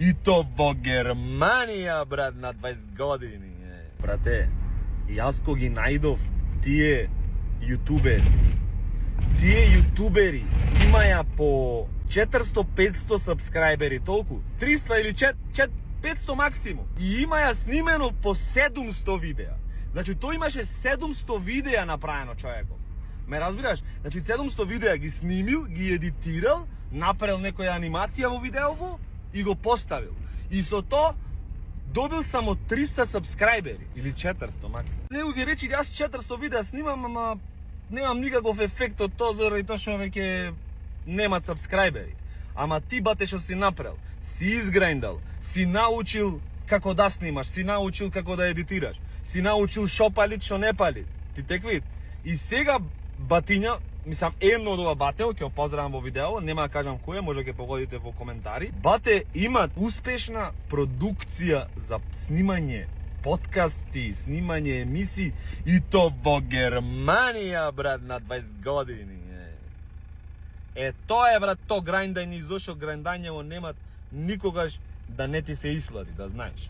И то во Германија, брат, на 20 години. Брате, јас ко ги најдов тие ютубери имаја по 400-500 сабскрајбери, толку, 300 или 500 максимум. И имаја снимено по 700 видеа. Значи, тој имаше 700 видеа направено човеков. Ме разбираш? Значи, 700 видеа ги снимил, ги едитирал, направил некоја анимација во видеово и го поставил. И со тоа добил само 300 сабскрајбери или 400 максимум. Него ги речи, јас 400 видеа снимам, ама немам никаков ефект од тоа заради тоа што веќе немат сабскрајбери. Ама ти, бате, што си направил, си изгрендал, си научил како да снимаш, си научил како да едитираш, си научил шо пали, шо не пали. Ти текви. И сега батиња, мислам, едно од ова бате, ќе го поздравам во видео, нема да кажам кој е, може ќе погодите во коментари. Бате имат успешна продукција за снимање подкасти, снимање емисии, и то во Германија, брат, на 20 години. Тоа е, брат, то грајндање, зашто грајндањево немат никогаш да не ти се исплати, да знаеш.